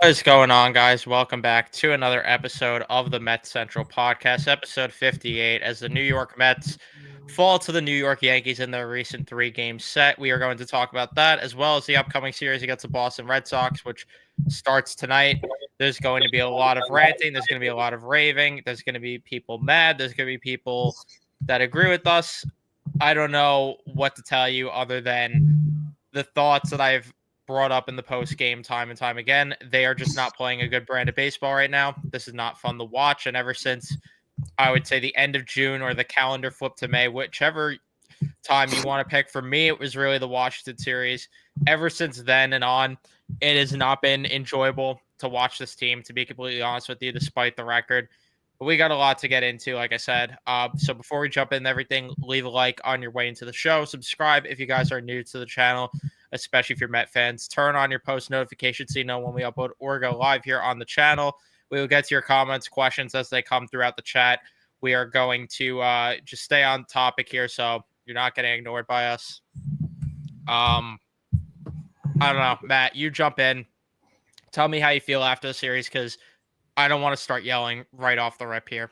What is going on, guys? Welcome back to another episode of the Mets Central Podcast, episode 58. As the New York Mets fall to the New York Yankees in their recent three-game set, we are going to talk about that as well as the upcoming series against the Boston Red Sox, which starts tonight. There's going to be a lot of ranting. There's going to be a lot of raving. There's going to be people mad. There's going to be people that agree with us. I don't know what to tell you other than the thoughts that I've brought up in the post game time and time again. They are just not playing a good brand of baseball right now. This is not fun to watch. And ever since I would say the end of June or the calendar flip to May, whichever time you want to pick, for me, it was really the Washington series. Ever since then and on, it has not been enjoyable to watch this team, to be completely honest with you, despite the record. But we got a lot to get into, like I said. So before we jump into everything, leave a like on your way into the show. Subscribe if you guys are new to the channel, especially if you're Met fans. Turn on your post notifications so you know when we upload or go live here on the channel. We will get to your comments, questions as they come throughout the chat. We are going to just stay on topic here, so you're not getting ignored by us. I don't know, Matt. You jump in. Tell me how you feel after the series, because I don't want to start yelling right off the rip here.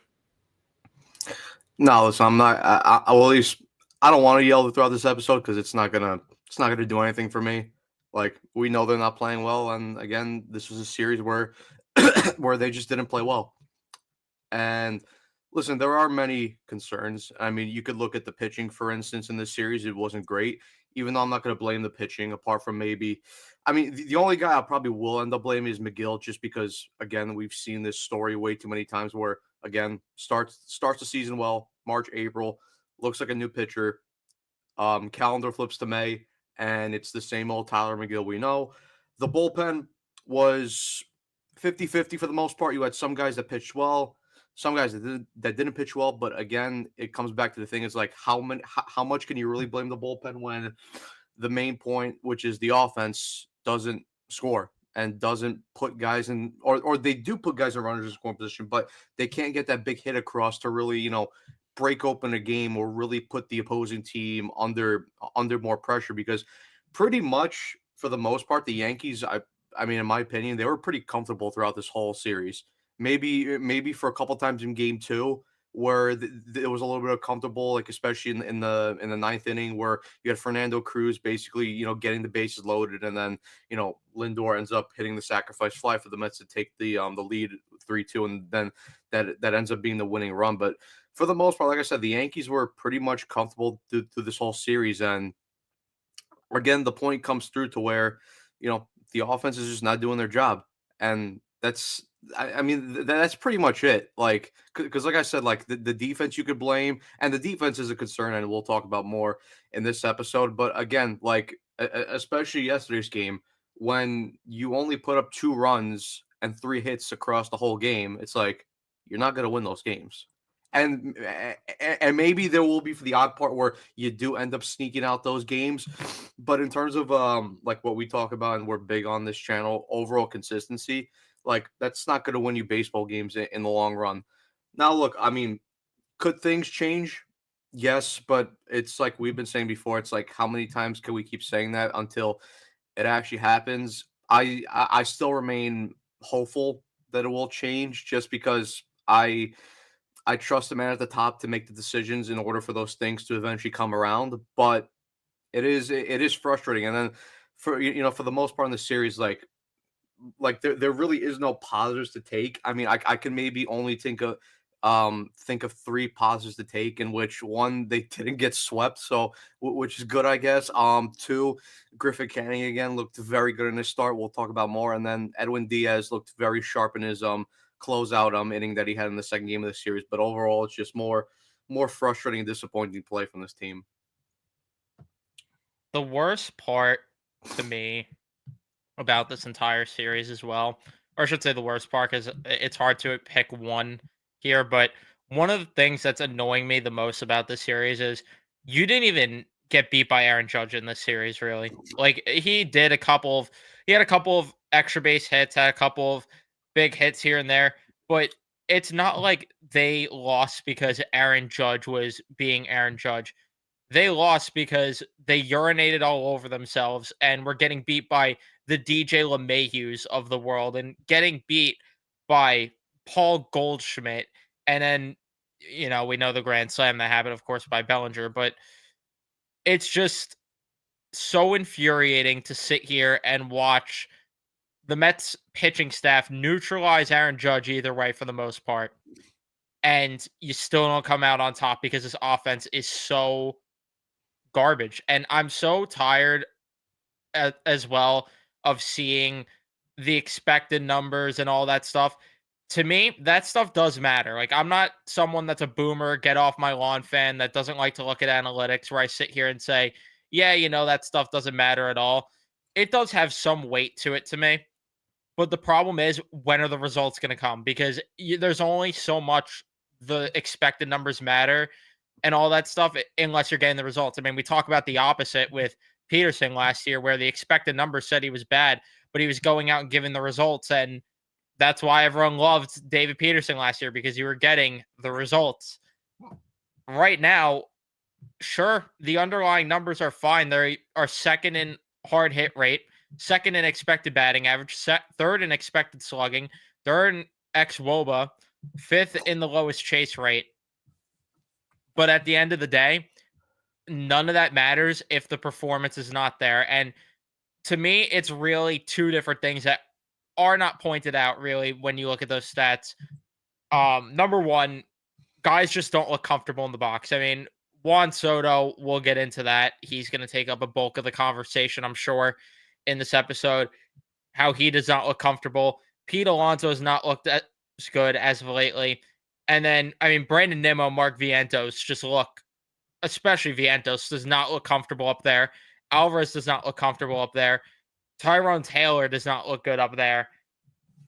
No, listen, I'm not. Well, at least I don't want to yell throughout this episode because it's not gonna do anything for me. Like, we know they're not playing well, and again, this was a series where where they just didn't play well. And listen, there are many concerns. I mean, you could look at the pitching, for instance, in this series. It wasn't great, even though I'm not going to blame the pitching, apart from maybe. I mean, the only guy I probably will end up blaming is McGill, just because, again, we've seen this story way too many times where, again, starts the season well, March, April, looks like a new pitcher. Calendar flips to May, and it's the same old Tyler McGill we know. The bullpen was 50-50 for the most part. You had some guys that pitched well, some guys that didn't pitch well, but again, it comes back to the thing is like how much can you really blame the bullpen when the main point, which is the offense, doesn't score and doesn't put guys in, or they do put guys in runners in scoring position, but they can't get that big hit across to really, break open a game or really put the opposing team under more pressure, because pretty much for the most part the Yankees, I mean, in my opinion, they were pretty comfortable throughout this whole series. Maybe for a couple times in game 2 where it was a little bit uncomfortable, like especially in the ninth inning where you had Fernando Cruz basically, getting the bases loaded, and then Lindor ends up hitting the sacrifice fly for the Mets to take the lead 3-2, and then that ends up being the winning run. But for the most part, like I said, the Yankees were pretty much comfortable through this whole series, and again, the point comes through to where the offense is just not doing their job, and I mean, that's pretty much it. Like, because like I said, like the defense you could blame, and the defense is a concern, and we'll talk about more in this episode. But again, like especially yesterday's game, when you only put up 2 runs and 3 hits across the whole game, it's like you're not going to win those games. And maybe there will be for the odd part where you do end up sneaking out those games, but in terms of like what we talk about, and we're big on this channel, overall consistency, like that's not going to win you baseball games in the long run. Now, look, I mean, could things change? Yes, but it's like we've been saying before. It's like, how many times can we keep saying that until it actually happens? I still remain hopeful that it will change, just because I trust the man at the top to make the decisions in order for those things to eventually come around. But it is frustrating. And then for the most part in the series, like there really is no positives to take. I mean, I can maybe only think of 3 positives to take, in which one, they didn't get swept, so which is good, I guess. 2, Griffin Canning again looked very good in his start. We'll talk about more. And then Edwin Diaz looked very sharp in his closeout inning that he had in the second game of the series. But overall, it's just more frustrating and disappointing play from this team. The worst part to me about this entire series as well, or I should say the worst part, because it's hard to pick one here, but one of the things that's annoying me the most about this series is you didn't even get beat by Aaron Judge in this series, really. Like, he had a couple of extra base hits, had a couple of big hits here and there, but it's not like they lost because Aaron Judge was being Aaron Judge. They lost because they urinated all over themselves and were getting beat by the DJ LeMahieu's of the world and getting beat by Paul Goldschmidt. And then, we know the grand slam that happened, of course, by Bellinger, but it's just so infuriating to sit here and watch the Mets pitching staff neutralize Aaron Judge either way for the most part. And you still don't come out on top because this offense is so garbage. And I'm so tired as well of seeing the expected numbers and all that stuff. To me, that stuff does matter. Like, I'm not someone that's a boomer, get off my lawn fan that doesn't like to look at analytics where I sit here and say, yeah, that stuff doesn't matter at all. It does have some weight to it to me. But the problem is, when are the results going to come? Because there's only so much the expected numbers matter and all that stuff unless you're getting the results. I mean, we talk about the opposite with Peterson last year, where the expected numbers said he was bad, but he was going out and giving the results. And that's why everyone loved David Peterson last year, because you were getting the results. Right now, sure, the underlying numbers are fine. They are second in hard hit rate, second in expected batting average, third in expected slugging, third in xWOBA, fifth in the lowest chase rate. But at the end of the day, none of that matters if the performance is not there. And to me, it's really two different things that are not pointed out really when you look at those stats. Number one, guys just don't look comfortable in the box. I mean, Juan Soto, we'll get into that. He's going to take up a bulk of the conversation, I'm sure, in this episode. How he does not look comfortable. Pete Alonso has not looked as good as of lately. And then, I mean, Brandon Nimmo, Mark Vientos just look, especially Vientos, does not look comfortable up there. Alvarez does not look comfortable up there. Tyrone Taylor does not look good up there.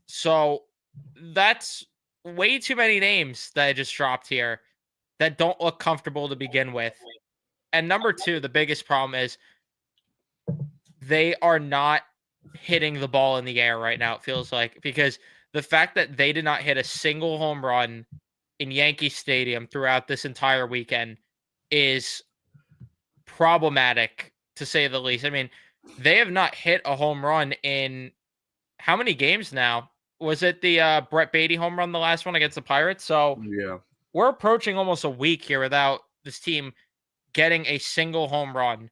So that's way too many names that I just dropped here that don't look comfortable to begin with. And number two, the biggest problem is they are not hitting the ball in the air right now, it feels like, because the fact that they did not hit a single home run in Yankee Stadium throughout this entire weekend is problematic, to say the least. I mean, they have not hit a home run in how many games now? Was it the Brett Beatty home run, the last one against the Pirates? So Yeah. we're approaching almost a week here without this team getting a single home run.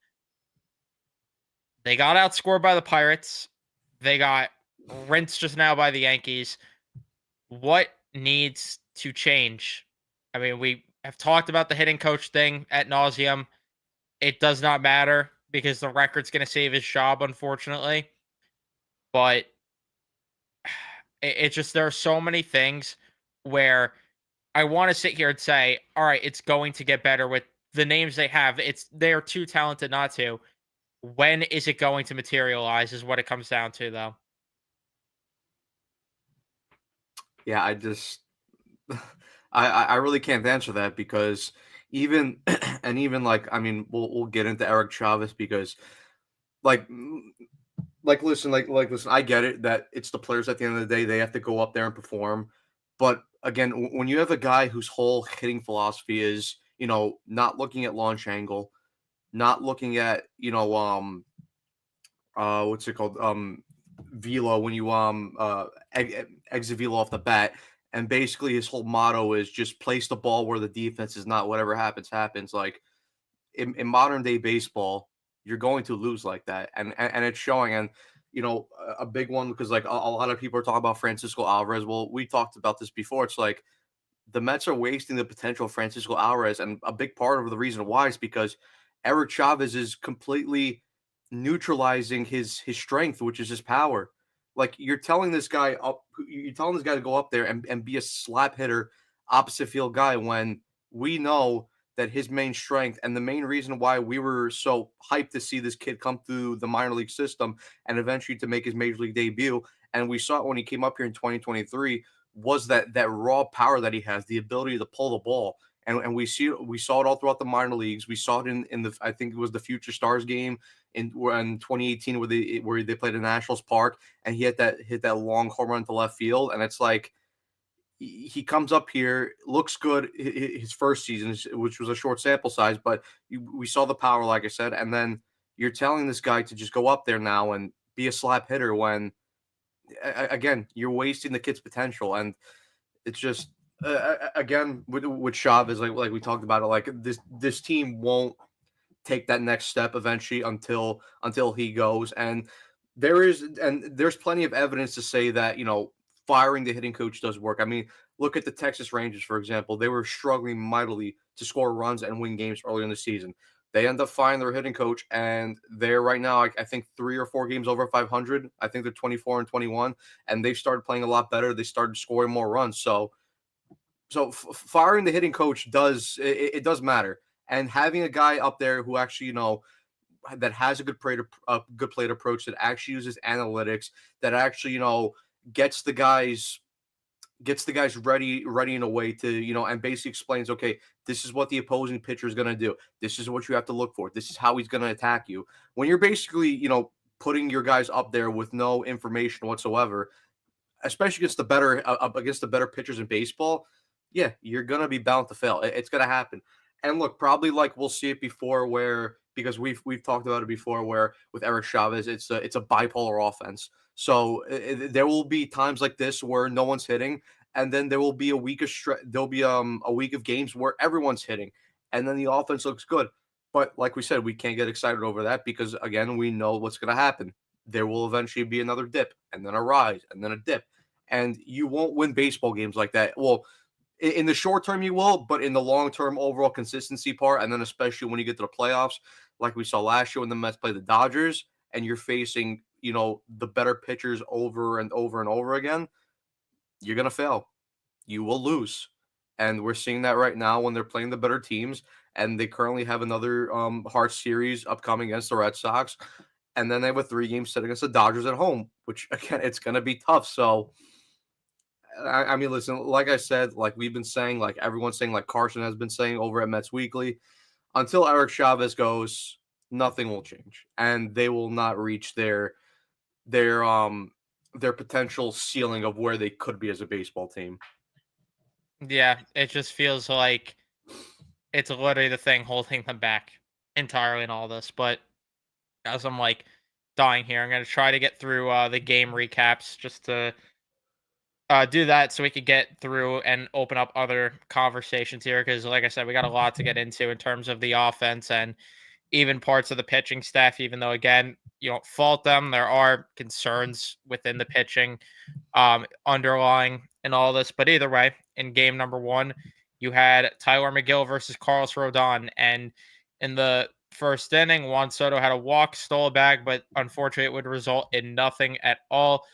They got outscored by the Pirates. They got rinsed just now by the Yankees. What needs to change? I mean, we have talked about the hitting coach thing at nauseum. It does not matter because the record's going to save his job, unfortunately. But it's just, there are so many things where I want to sit here and say, all right, it's going to get better with the names they have. They are too talented not to. When is it going to materialize is what it comes down to, though. Yeah, I just I really can't answer that because even and even like I mean we'll get into Eric Chavez because like listen, I get it that it's the players at the end of the day, they have to go up there and perform. But again, when you have a guy whose whole hitting philosophy is, not looking at launch angle, not looking at, what's it called? Velo when you exit velo off the bat. And basically his whole motto is just place the ball where the defense is not. Whatever happens, happens. Like in modern day baseball, you're going to lose like that, and it's showing. And a big one because like a lot of people are talking about Francisco Alvarez. Well, we talked about this before. It's like the Mets are wasting the potential of Francisco Alvarez, and a big part of the reason why is because Eric Chavez is completely neutralizing his strength, which is his power. Like you're telling this guy to go up there and be a slap hitter, opposite field guy when we know that his main strength and the main reason why we were so hyped to see this kid come through the minor league system and eventually to make his major league debut, and we saw it when he came up here in 2023, was that raw power that he has, the ability to pull the ball. And we saw it all throughout the minor leagues. We saw it in the, I think it was the Future Stars game in 2018 where they played in Nationals Park, and he hit that long home run to left field. And it's like he comes up here, looks good his first season, which was a short sample size, but we saw the power, like I said. And then you're telling this guy to just go up there now and be a slap hitter when again, you're wasting the kid's potential, and it's just again with Chavez, like we talked about it, like this team won't take that next step eventually until he goes, and there's plenty of evidence to say that firing the hitting coach does work. I mean, look at the Texas Rangers, for example. They were struggling mightily to score runs and win games early in the season. They end up firing their hitting coach, and they're right now, I think, 3 or 4 games over 500. I think they're 24-21, and they've started playing a lot better. They started scoring more runs. So firing the hitting coach it does matter, and having a guy up there who actually that has a good plate approach, that actually uses analytics, that actually gets the guys ready in a way to and basically explains, okay, this is what the opposing pitcher is going to do, this is what you have to look for, this is how he's going to attack you. When you're basically putting your guys up there with no information whatsoever, especially against the better pitchers in baseball, yeah, you're gonna be bound to fail. It's gonna happen. And look, probably like we'll see it before, where because we've talked about it before, where with Eric Chavez, it's a bipolar offense. So there will be times like this where no one's hitting, and then there will be a week of games where everyone's hitting, and then the offense looks good. But like we said, we can't get excited over that because again, we know what's gonna happen. There will eventually be another dip, and then a rise, and then a dip, and you won't win baseball games like that. Well, in the short term you will, but in the long term overall consistency part, and then especially when you get to the playoffs, like we saw last year when the Mets played the Dodgers, and you're facing the better pitchers over and over and over again, you're gonna fail. You will lose, and we're seeing that right now when they're playing the better teams, and they currently have another hard series upcoming against the Red Sox, and then they have a 3-game set against the Dodgers at home, which again it's gonna be tough. So I mean, listen, like I said, like we've been saying, like everyone's saying, like Carson has been saying over at Mets Weekly, until Eric Chavez goes, nothing will change, and they will not reach their their potential ceiling of where they could be as a baseball team. Yeah, it just feels like it's literally the thing holding them back entirely in all this. But as I'm like dying here, I'm gonna try to get through the game recaps just to do that so we could get through and open up other conversations here. Because, like I said, we got a lot to get into in terms of the offense and even parts of the pitching staff. Even though, again, you don't fault them, there are concerns within the pitching underlying in all this. But either way, in game number one, you had Tyler McGill versus Carlos Rodon, and in the first inning, Juan Soto had a walk, stole a bag, but unfortunately, it would result in nothing at all.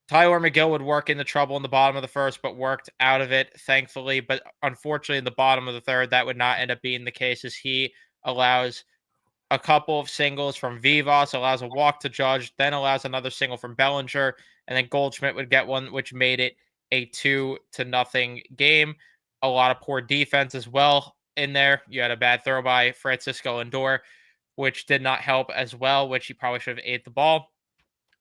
Tyler McGill would work into trouble in the bottom of the first, but worked out of it, thankfully. But unfortunately, in the bottom of the third, that would not end up being the case as he allows a couple of singles from Vivas, allows a walk to Judge, then allows another single from Bellinger, and then Goldschmidt would get one, which made it a 2-0 game. A lot of poor defense as well in there. You had a bad throw by Francisco Lindor, which did not help as well, which he probably should have ate the ball.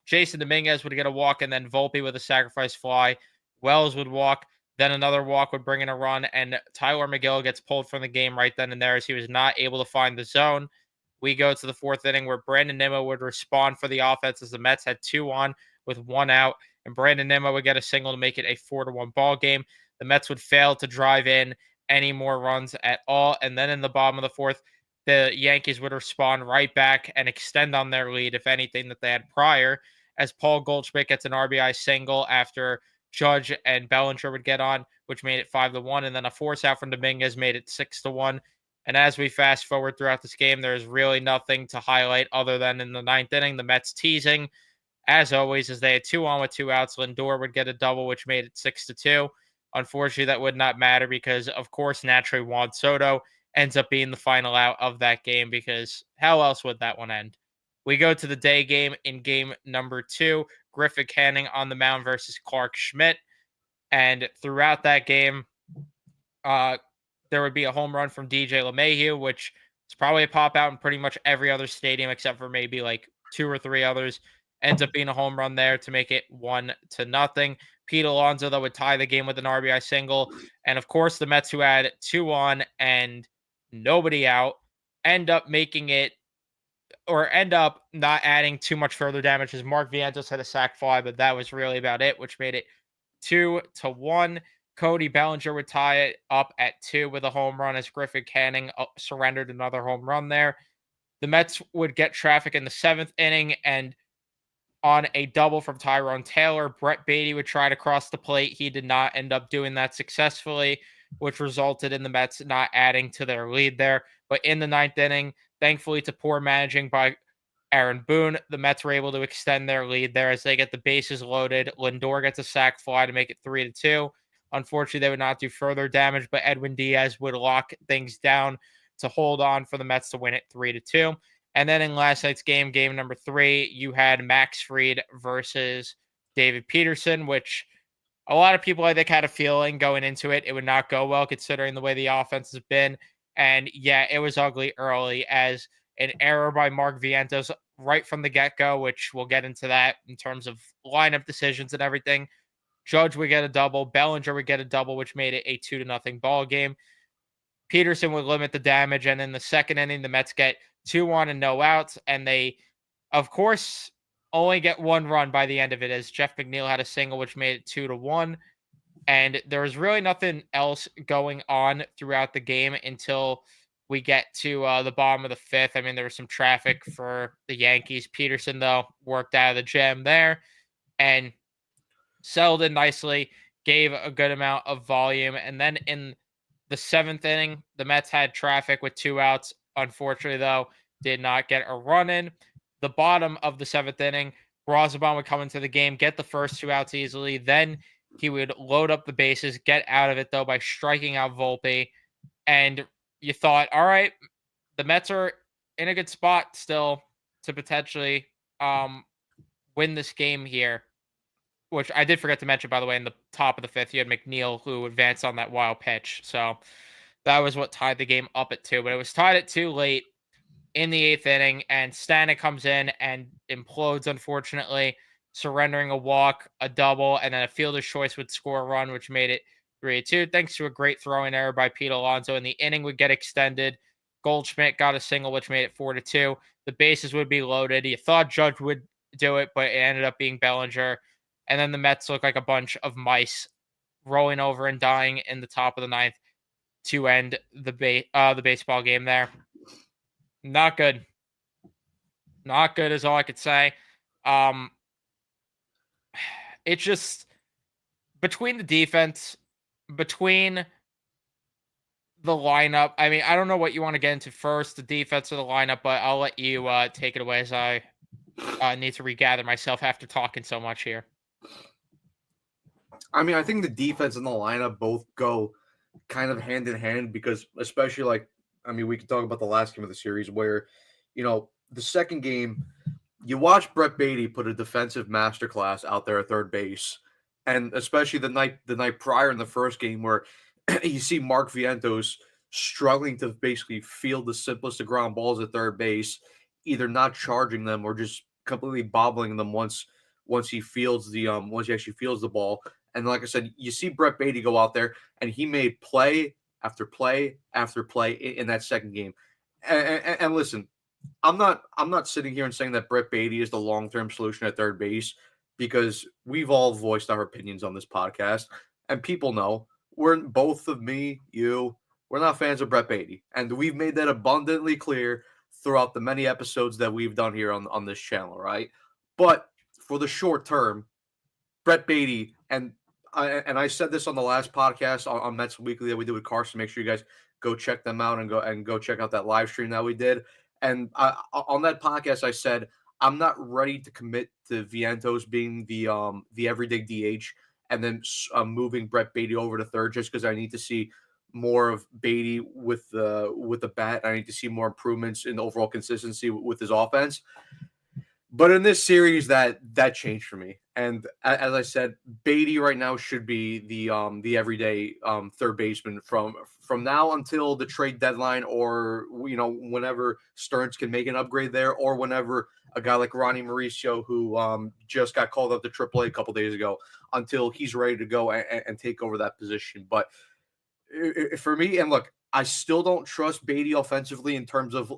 Jason Dominguez would get a walk, and then Volpe with a sacrifice fly. Wells would walk, then another walk would bring in a run, and Tyler McGill gets pulled from the game right then and there as he was not able to find the zone. We go to the fourth inning where Brandon Nimmo would respond for the offense as the Mets had 2 on with 1 out, and Brandon Nimmo would get a single to make it a 4-1 ball game. The Mets would fail to drive in any more runs at all, and then in the bottom of the fourth, the Yankees would respond right back and extend on their lead, if anything, that they had prior, as Paul Goldschmidt gets an RBI single after Judge and Bellinger would get on, which made it 5-1, and then a force out from Dominguez made it 6-1. And as we fast forward throughout this game, there's really nothing to highlight other than in the ninth inning, the Mets teasing, as always, as they had 2 on with 2 outs. Lindor would get a double, which made it 6-2. Unfortunately, that would not matter because, of course, naturally, Juan Soto ends up being the final out of that game because how else would that one end? We go to the day game in game number 2. Griffin Canning on the mound versus Clark Schmidt. And throughout that game, uh, there would be a home run from DJ LeMahieu, which is probably a pop out in pretty much every other stadium except for maybe like 2 or 3 others. Ends up being a home run there to make it 1-0. Pete Alonso, that would tie the game with an RBI single. And of course, the Mets, who had 2 on and nobody out, end up making it or end up not adding too much further damage as Mark Vientos had a sac fly, but that was really about it, which made it 2-1. Cody Bellinger would tie it up at 2 with a home run as Griffin Canning surrendered another home run there. The Mets would get traffic in the 7th inning, and on a double from Tyrone Taylor, Brett Beatty would try to cross the plate. He did not end up doing that successfully, which resulted in the Mets not adding to their lead there. But in the 9th inning, thankfully to poor managing by Aaron Boone, the Mets were able to extend their lead there as they get the bases loaded. Lindor gets a sac fly to make it 3-2. Unfortunately, they would not do further damage, but Edwin Diaz would lock things down to hold on for the Mets to win it 3-2. And then in last night's game, game number 3, you had Max Fried versus David Peterson, which a lot of people, I think, had a feeling going into it would not go well considering the way the offense has been. And yeah, it was ugly early as an error by Mark Vientos right from the get-go, which we'll get into that in terms of lineup decisions and everything. Judge would get a double, Bellinger would get a double, which made it a 2-0 ball game. Peterson would limit the damage, and in the 2nd inning, the Mets get 2-1 and no outs, and they, of course, only get 1 run by the end of it as Jeff McNeil had a single, which made it 2-1. And there was really nothing else going on throughout the game until we get to the bottom of the 5th. I mean, there was some traffic for the Yankees. Peterson, though, worked out of the jam there and settled in nicely, gave a good amount of volume. And then in the 7th inning, the Mets had traffic with 2 outs. Unfortunately, though, did not get a run in. The bottom of the 7th inning, Braziban would come into the game, get the first 2 outs easily. Then he would load up the bases, get out of it, though, by striking out Volpe. And you thought, all right, the Mets are in a good spot still to potentially win this game here, which I did forget to mention, by the way, in the top of the 5th, you had McNeil who advanced on that wild pitch. So that was what tied the game up at 2. But it was tied at 2 late in the 8th inning, and Stanek comes in and implodes, unfortunately, surrendering a walk, a double, and then a fielder's choice would score a run, which made it 3-2. Thanks to a great throwing error by Pete Alonso, and the inning would get extended. Goldschmidt got a single, which made it 4-2. The bases would be loaded. You thought Judge would do it, but it ended up being Bellinger. And then the Mets looked like a bunch of mice rolling over and dying in the top of the 9th to end the baseball game there. Not good. Not good is all I could say. It's just between the defense, between the lineup. I mean, I don't know what you want to get into first, the defense or the lineup, but I'll let you take it away as I need to regather myself after talking so much here. I mean, I think the defense and the lineup both go kind of hand in hand because, especially we can talk about the last game of the series where, the second game, you watch Brett Beatty put a defensive masterclass out there at third base, and especially the night prior in the first game where you see Mark Vientos struggling to basically field the simplest of ground balls at third base, either not charging them or just completely bobbling them once he fields once he actually fields the ball. And like I said, you see Brett Beatty go out there and he made play after play after play in that second game. And listen, I'm not sitting here and saying that Brett Beatty is the long-term solution at third base because we've all voiced our opinions on this podcast and people know we're both of me, you, we're not fans of Brett Beatty. And we've made that abundantly clear throughout the many episodes that we've done here on this channel, right? But for the short term, Brett Beatty, and I said this on the last podcast on Mets Weekly that we did with Carson. Make sure you guys go check them out and go check out that live stream that we did. And on that podcast, I said I'm not ready to commit to Vientos being the everyday DH and then moving Brett Beatty over to third just because I need to see more of Beatty with the bat. I need to see more improvements in the overall consistency with his offense. But in this series, that changed for me. And as I said, Beatty right now should be the everyday third baseman from now until the trade deadline, or whenever Stearns can make an upgrade there, or whenever a guy like Ronnie Mauricio, who just got called up to AAA a couple days ago, until he's ready to go and take over that position. But for me, and look, I still don't trust Beatty offensively in terms of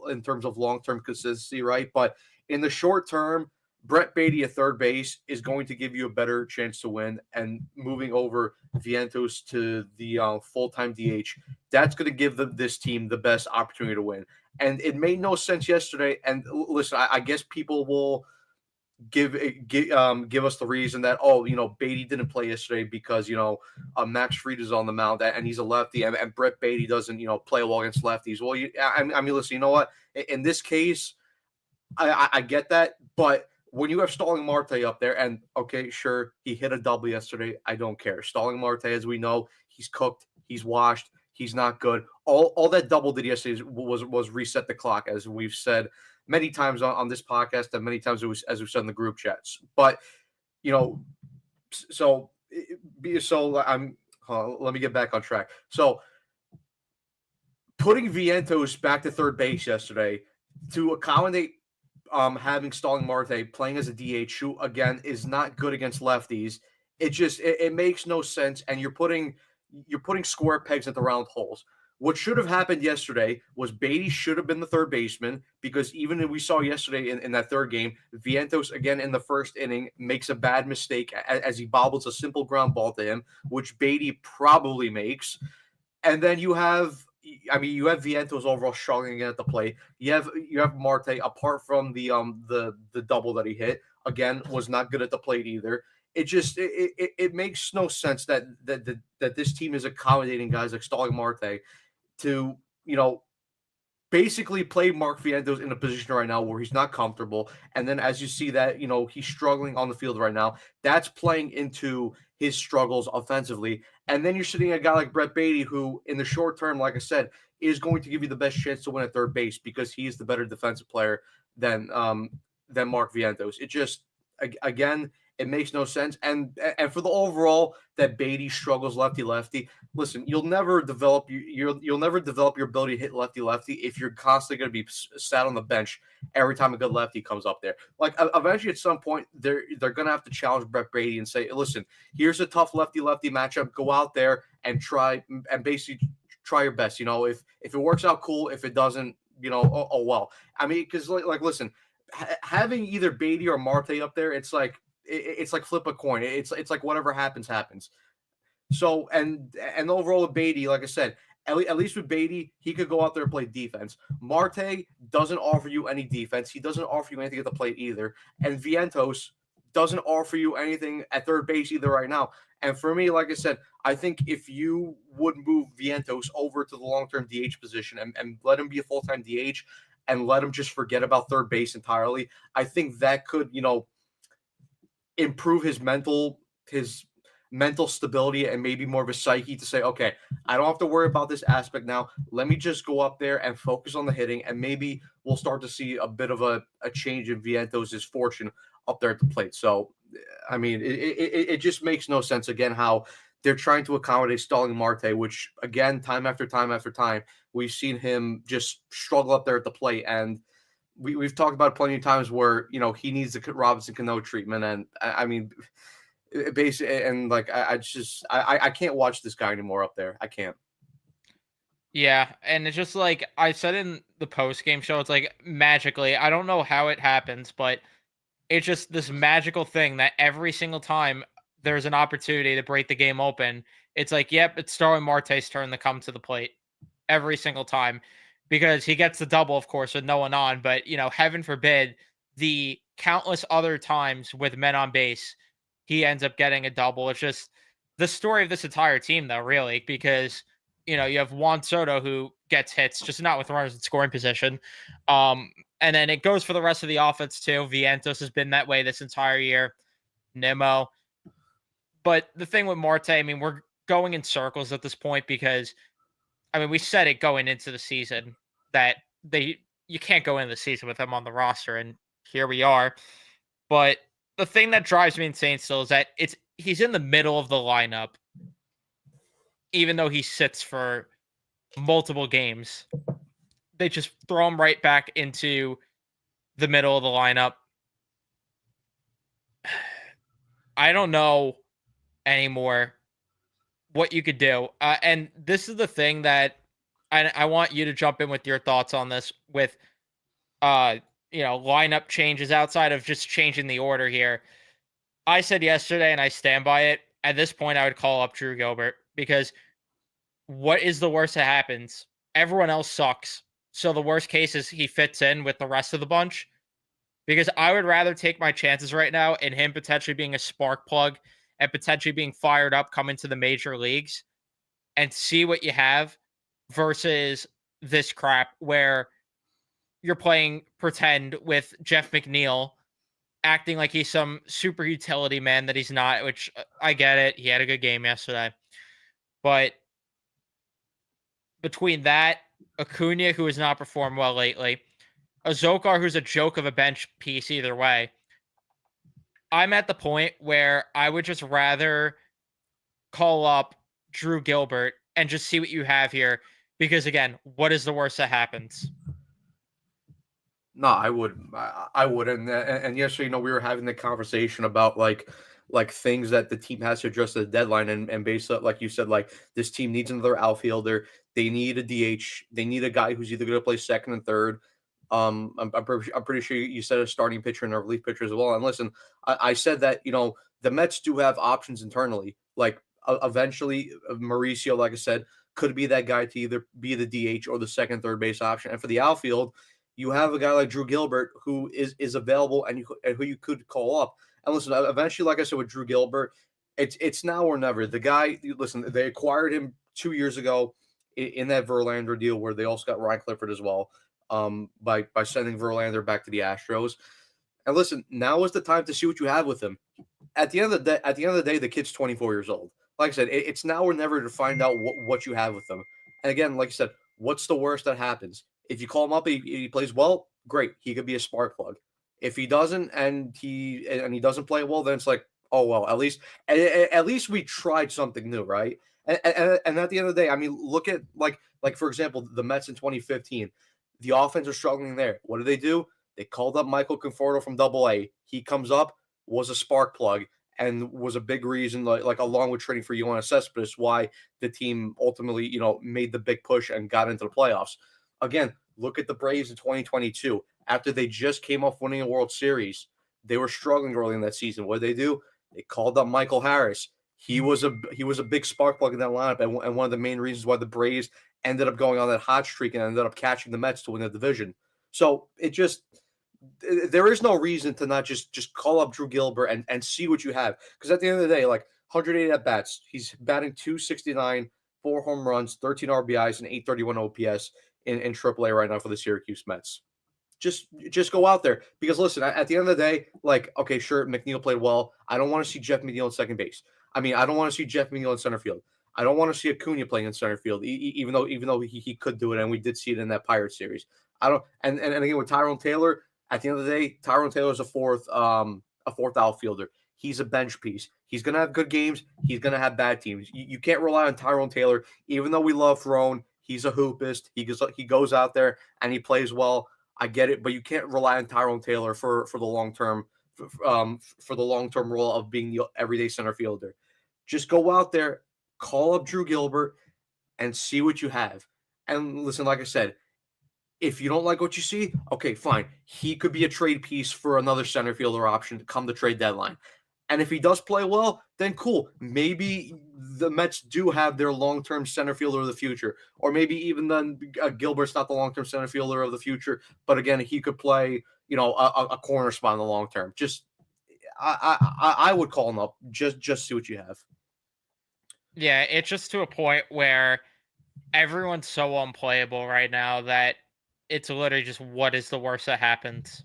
long-term consistency, right? But in the short term, Brett Beatty at third base is going to give you a better chance to win. And moving over Vientos to the full-time DH, that's going to give this team the best opportunity to win. And it made no sense yesterday. And listen, I guess people will give us the reason that, oh, Beatty didn't play yesterday because Max Fried is on the mound and he's a lefty, and Brett Beatty doesn't play well against lefties. Well, I mean, listen, you know what? In this case, I get that, but when you have Stalling Marte up there, and okay, sure, he hit a double yesterday. I don't care. Stalling Marte, as we know, he's cooked, he's washed, he's not good. All that double did yesterday was reset the clock, as we've said many times on this podcast, and many times as we've said in the group chats. But you know, so I'm. Let me get back on track. So putting Vientos back to third base yesterday to accommodate having Stalling Marte playing as a DH, who again is not good against lefties. It makes no sense, and you're putting square pegs at the round holes. What should have happened yesterday was Beatty should have been the third baseman, because even we saw yesterday in that third game, Vientos again in the first inning makes a bad mistake as he bobbles a simple ground ball to him, which Beatty probably makes. And then you have Vientos overall struggling again at the plate. You have Marte, apart from the double that he hit, again was not good at the plate either. It makes no sense that this team is accommodating guys like Stalling Marte to basically play Mark Vientos in a position right now where he's not comfortable. And then as you see that, he's struggling on the field right now, that's playing into his struggles offensively. And then you're sitting at a guy like Brett Beatty, who in the short term, like I said, is going to give you the best chance to win at third base because he's the better defensive player than Mark Vientos. Again, it makes no sense. And for the overall that Beatty struggles lefty lefty, listen, you'll never develop your ability to hit lefty lefty if you're constantly going to be sat on the bench every time a good lefty comes up there. Like eventually, at some point, they're going to have to challenge Brett Brady and say, listen, here's a tough lefty lefty matchup. Go out there and basically try your best. If it works out, cool. If it doesn't, oh well. I mean, because listen, having either Beatty or Marte up there, it's like flip a coin. It's like whatever happens happens. So and overall with Beatty, like I said, at least with Beatty, he could go out there and play defense. Marte doesn't offer you any defense. He doesn't offer you anything at the plate either. And Vientos doesn't offer you anything at third base either right now. And for me, like I said, I think if you would move Vientos over to the long-term DH position and let him be a full-time DH and let him just forget about third base entirely, I think that could, improve his mental stability and maybe more of a psyche to say, okay, I don't have to worry about this aspect now. Let me just go up there and focus on the hitting, and maybe we'll start to see a bit of a change in Vientos' fortune up there at the plate. So, I mean, it just makes no sense again how they're trying to accommodate Stalling Marte, which again, time after time after time, we've seen him just struggle up there at the plate. And we've talked about it plenty of times where he needs the Robinson Cano treatment, and I mean, basically, and like I can't watch this guy anymore up there. I can't. Yeah, and it's just like I said in the post game show, it's like magically, I don't know how it happens, but it's just this magical thing that every single time there's an opportunity to break the game open, it's like, yep, it's Starling Marte's turn to come to the plate every single time, because he gets the double, of course, with no one on. But, heaven forbid, the countless other times with men on base, he ends up getting a double. It's just the story of this entire team, though, really, because, you have Juan Soto who gets hits, just not with runners in scoring position. And then it goes for the rest of the offense, too. Vientos has been that way this entire year. Nimmo. But the thing with Marte, I mean, we're going in circles at this point because I mean, we said it going into the season that you can't go into the season with him on the roster, and here we are. But the thing that drives me insane still is that he's in the middle of the lineup, even though he sits for multiple games. They just throw him right back into the middle of the lineup. I don't know anymore what you could do. And this is the thing that I want you to jump in with your thoughts on this with uh lineup changes outside of just changing the order here. I said yesterday, and I stand by it. At this point, I would call up Drew Gilbert because what is the worst that happens? Everyone else sucks. So the worst case is he fits in with the rest of the bunch. Because I would rather take my chances right now in him potentially being a spark plug and potentially being fired up coming to the major leagues and see what you have versus this crap where you're playing pretend with Jeff McNeil acting like he's some super utility man that he's not, which I get it. He had a good game yesterday. But between that, Acuna, who has not performed well lately, a Zokar, who's a joke of a bench piece either way, I'm at the point where I would just rather call up Drew Gilbert and just see what you have here. Because again, what is the worst that happens? No, I would. I wouldn't. And yesterday, we were having the conversation about like things that the team has to address at the deadline, and based on, like you said, like this team needs another outfielder. They need a DH. They need a guy who's either going to play second and third. I'm pretty sure you said a starting pitcher and a relief pitcher as well. And listen, I said that the Mets do have options internally. Like eventually, Mauricio, like I said, could be that guy to either be the DH or the second, third base option. And for the outfield, you have a guy like Drew Gilbert who is available and who you could call up. And listen, eventually, like I said with Drew Gilbert, it's now or never. The guy, listen, they acquired him 2 years ago in that Verlander deal where they also got Ryan Clifford as well, by sending Verlander back to the Astros. And listen, now is the time to see what you have with him. At the end of the day, the kid's 24 years old. Like I said, it's now or never to find out what you have with him. And again, like I said, what's the worst that happens? If you call him up, he plays well, great. He could be a spark plug. If he doesn't and he doesn't play well, then it's like, oh well, at least we tried something new, right? And at the end of the day, I mean, look at like for example, the Mets in 2015. The offense are struggling there. What did they do? They called up Michael Conforto from Double A. He comes up, was a spark plug, and was a big reason, like along with trading for Yoenis Cespedes, why the team ultimately, made the big push and got into the playoffs. Again, look at the Braves in 2022. After they just came off winning a World Series, they were struggling early in that season. What did they do? They called up Michael Harris. He was a big spark plug in that lineup, and one of the main reasons why the Braves ended up going on that hot streak and ended up catching the Mets to win the division. So there is no reason to not just call up Drew Gilbert and see what you have. Because at the end of the day, like 180 at bats, he's batting 269, 4 home runs, 13 RBIs, and 831 OPS in AAA right now for the Syracuse Mets. Just go out there because listen, at the end of the day, like okay, sure, McNeil played well. I don't want to see Jeff McNeil in second base. I mean, I don't want to see Jeff McNeil in center field. I don't want to see Acuna playing in center field, even though he could do it, and we did see it in that Pirates series. I don't, and again with Tyrone Taylor, at the end of the day, Tyrone Taylor is a fourth outfielder. He's a bench piece. He's gonna have good games. He's gonna have bad teams. You can't rely on Tyrone Taylor, even though we love Throne. He's a hoopist. He goes out there and he plays well. I get it, but you can't rely on Tyrone Taylor for the long term, for the long term role of being the everyday center fielder. Just go out there, call up Drew Gilbert, and see what you have. And listen, like I said, if you don't like what you see, okay, fine. He could be a trade piece for another center fielder option to come the trade deadline. And if he does play well, then cool. Maybe the Mets do have their long-term center fielder of the future, or maybe even then Gilbert's not the long-term center fielder of the future, but again, he could play, a corner spot in the long term. Just, I would call him up. Just see what you have. Yeah, it's just to a point where everyone's so unplayable right now that it's literally just what is the worst that happens.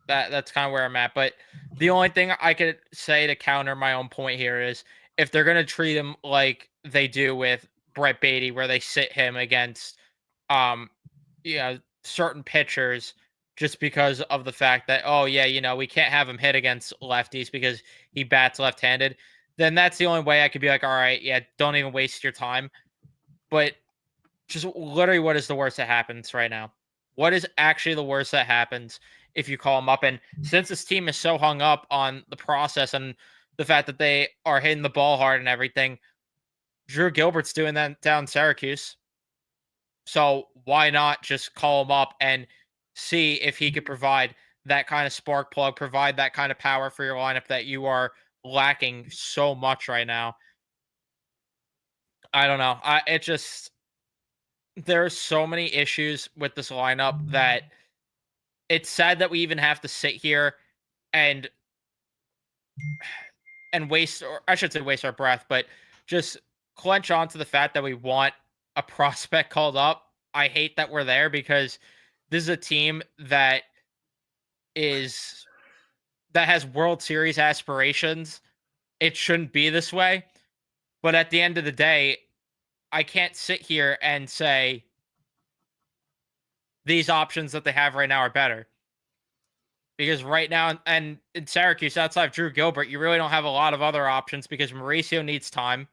That's kind of where I'm at. But the only thing I could say to counter my own point here is if they're gonna treat him like they do with Brett Beatty, where they sit him against um certain pitchers just because of the fact that oh yeah, we can't have him hit against lefties because he bats left-handed, then that's the only way I could be like, all right, yeah, don't even waste your time. But just literally what is the worst that happens right now? What is actually the worst that happens if you call him up? And since this team is so hung up on the process and the fact that they are hitting the ball hard and everything, Drew Gilbert's doing that down in Syracuse. So why not just call him up and see if he could provide that kind of spark plug, provide that kind of power for your lineup that you are lacking so much right now. I don't know. It just there are so many issues with this lineup that it's sad that we even have to sit here and waste, or I should say waste our breath, but just clench on to the fact that we want a prospect called up. I hate that we're there because this is a team is that has World Series aspirations. It shouldn't be this way. But at the end of the day, I can't sit here and say these options that they have right now are better. Because right now, and in Syracuse, outside of Drew Gilbert, you really don't have a lot of other options because Mauricio needs time.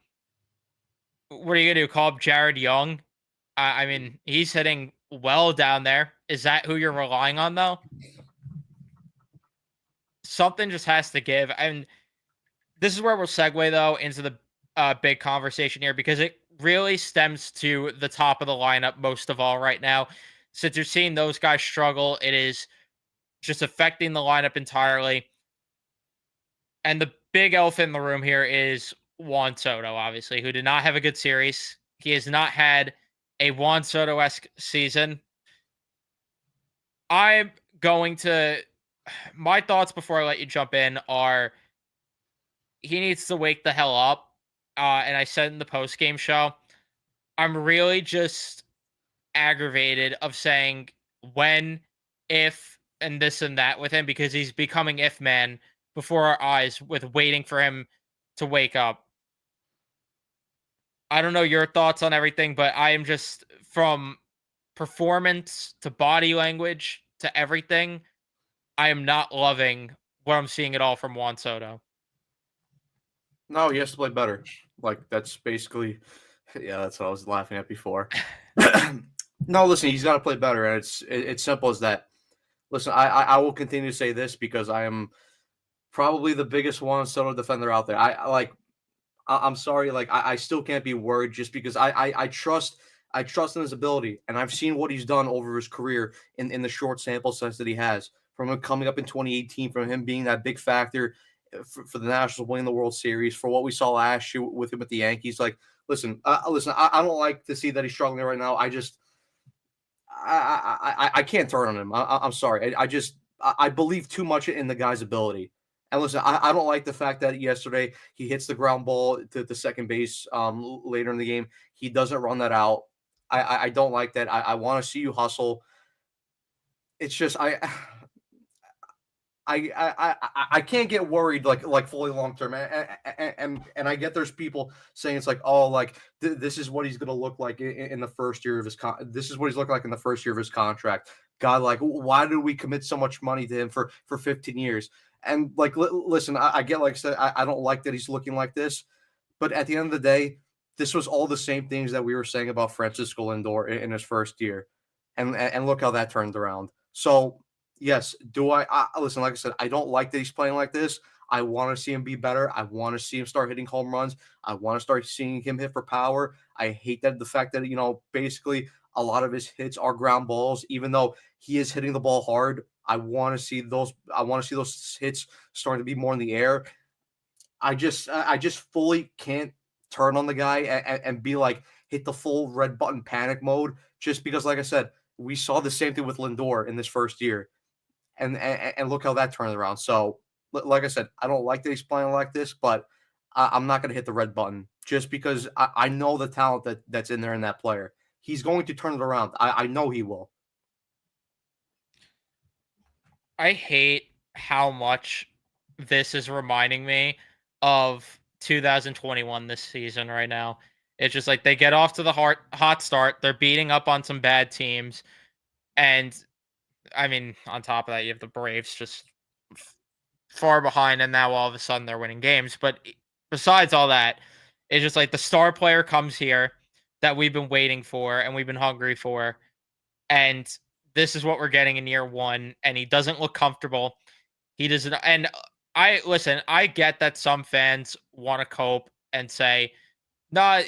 What are you gonna do? Call up Jared Young? I mean, he's hitting well down there. Is that who you're relying on though? Something just has to give. And this is where we'll segue though into the big conversation here because it really stems to the top of the lineup most of all right now. Since you're seeing those guys struggle, it is just affecting the lineup entirely. And the big elephant in the room here is Juan Soto, obviously, who did not have a good series. He has not had a Juan Soto esque season. I'm going to. My thoughts before I let you jump in are he needs to wake the hell up. And I said in the post game show, I'm really just aggravated of saying when, if, and this and that with him because he's becoming if man before our eyes with waiting for him to wake up. I don't know your thoughts on everything, but I am just from performance to body language to everything. I am not loving what I'm seeing at all from Juan Soto. No, he has to play better. Like that's basically, yeah, that's what I was laughing at before. No, listen, he's got to play better, and it's simple as that. Listen, I will continue to say this because I am probably the biggest Juan Soto defender out there. I'm sorry, like I still can't be worried just because I trust in his ability, and I've seen what he's done over his career in the short sample size that he has. From him coming up in 2018, from him being that big factor for the Nationals winning the World Series, for what we saw last year with him at the Yankees. Like, listen, I don't like to see that he's struggling right now. I can't turn on him. I'm sorry. I believe too much in the guy's ability. And listen, I don't like the fact that yesterday he hits the ground ball to second base later in the game. He doesn't run that out. I don't like that. I want to see you hustle. It's just I can't get worried like fully long term, and I get there's people saying it's like oh like this is what he's gonna look like in the first year of his this is what he's looking like in the first year of his contract. God, like why did we commit so much money to him for 15 years? And like listen, I get like I said I don't like that he's looking like this, but at the end of the day, this was all the same things that we were saying about Francisco Lindor in his first year, and look how that turned around. So yes, I listen? Like I said, I don't like that he's playing like this. I want to see him be better. I want to see him start hitting home runs. I want to start seeing him hit for power. I hate that the fact that basically a lot of his hits are ground balls, even though he is hitting the ball hard. I want to see those. I want to see those hits starting to be more in the air. I just fully can't turn on the guy and be like hit the full red button panic mode just because, like I said, we saw the same thing with Lindor in this first year and look how that turned around. So, like I said, I don't like that he's playing like this, but I'm not going to hit the red button just because I know the talent that's in there in that player. He's going to turn it around. I know he will. I hate how much this is reminding me of 2021 this season right now. It's just like they get off to the hot start. They're beating up on some bad teams. And I mean, on top of that, you have the Braves just far behind, and now all of a sudden they're winning games. But besides all that, it's just like the star player comes here that we've been waiting for and we've been hungry for. And this is what we're getting in year one. And he doesn't look comfortable. He doesn't. And I listen, I get that some fans want to cope and say, nah,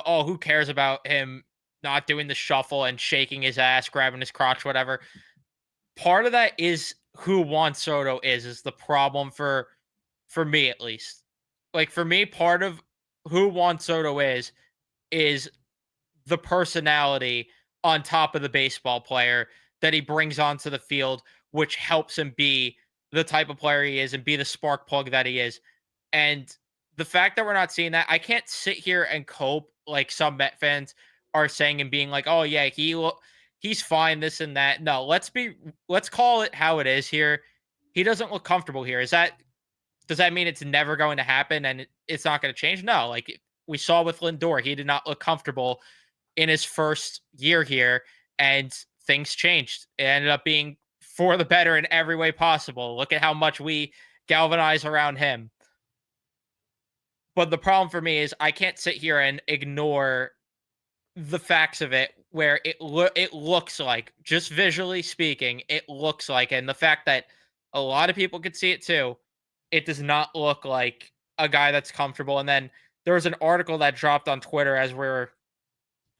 oh, who cares about him not doing the shuffle and shaking his ass, grabbing his crotch, whatever. Part of that is who Juan Soto is the problem for me at least. Like for me, part of who Juan Soto is the personality on top of the baseball player that he brings onto the field, which helps him be the type of player he is and be the spark plug that he is. And the fact that we're not seeing that, I can't sit here and cope like some Met fans are saying and being like, "Oh yeah, he's fine, this and that." No, let's call it how it is here. He doesn't look comfortable here. Does that mean it's never going to happen and it's not going to change? No, like we saw with Lindor, he did not look comfortable in his first year here, and things changed. It ended up being for the better in every way possible. Look at how much we galvanize around him. But the problem for me is I can't sit here and ignore the facts of it where it looks like, just visually speaking, it looks like, and the fact that a lot of people could see it too, it does not look like a guy that's comfortable. And then there was an article that dropped on Twitter as we're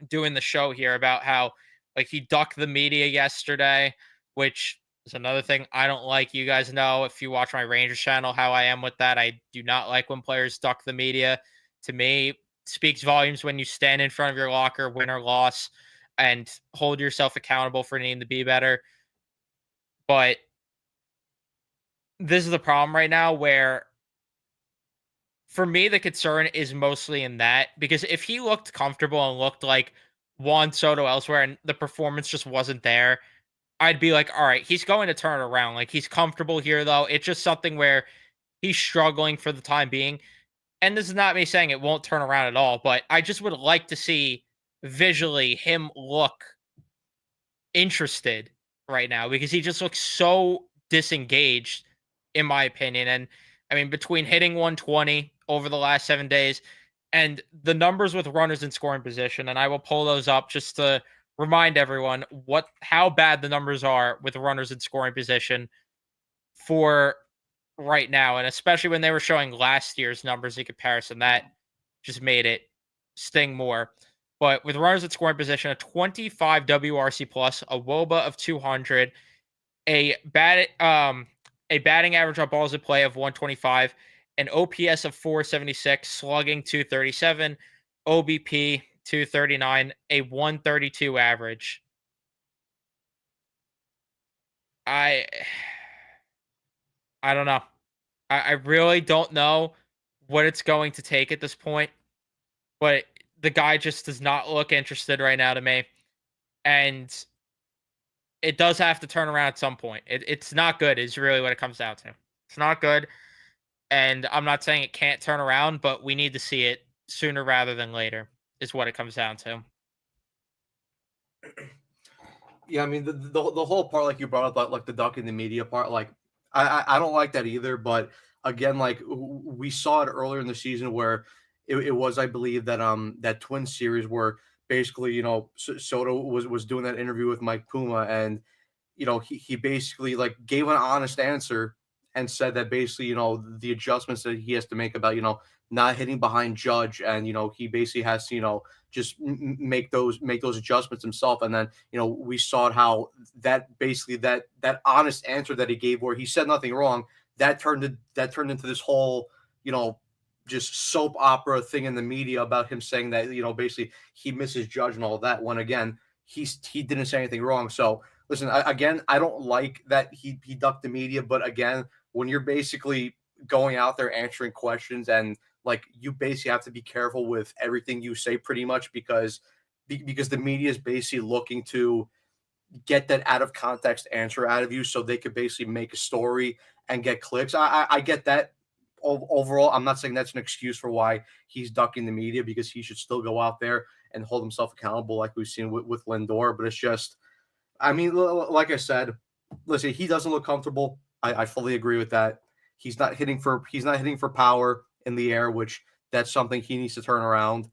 doing the show here about how like he ducked the media yesterday, which is another thing I don't like. You guys know if you watch my Rangers channel how I am with that. I do not like when players duck the media. To me, speaks volumes when you stand in front of your locker, win or loss, and hold yourself accountable for needing to be better. But this is the problem right now where for me, the concern is mostly in that because if he looked comfortable and looked like Juan Soto elsewhere and the performance just wasn't there, I'd be like, all right, he's going to turn it around. Like he's comfortable here, though. It's just something where he's struggling for the time being. And this is not me saying it won't turn around at all, but I just would like to see visually him look interested right now because he just looks so disengaged, in my opinion. And I mean, between hitting 120 over the last 7 days and the numbers with runners in scoring position, and I will pull those up just to remind everyone how bad the numbers are with runners in scoring position for right now, and especially when they were showing last year's numbers in comparison, that just made it sting more. But with runners at scoring position, a 25 WRC plus, a WOBA of 200, a a batting average on balls in play of 125, an OPS of 476, slugging 237, OBP 239, a 132 average. I I don't know. I really don't know what it's going to take at this point, but the guy just does not look interested right now to me. And it does have to turn around at some point. It's not good, is really what it comes down to. It's not good. And I'm not saying it can't turn around, but we need to see it sooner rather than later, is what it comes down to. Yeah, I mean the whole part like you brought up like the duck in the media part, like I don't like that either. But again, like we saw it earlier in the season where it was I believe that that twin series where basically Soto was doing that interview with Mike Puma, and he basically like gave an honest answer and said that basically, the adjustments that he has to make about, not hitting behind Judge, and he basically has to, just make those adjustments himself. And then, we saw how that basically that honest answer that he gave where he said nothing wrong, that turned into this whole, just soap opera thing in the media about him saying that, basically he misses Judge and all that, when again, he didn't say anything wrong. So listen, again, I don't like that he ducked the media, but again, when you're basically going out there answering questions, and like you basically have to be careful with everything you say, pretty much because the media is basically looking to get that out of context answer out of you, so they could basically make a story and get clicks. I get that. Overall, I'm not saying that's an excuse for why he's ducking the media, because he should still go out there and hold himself accountable, like we've seen with Lindor. But it's just, I mean, like I said, listen, he doesn't look comfortable. I fully agree with that. He's not hitting for power in the air, which that's something he needs to turn around.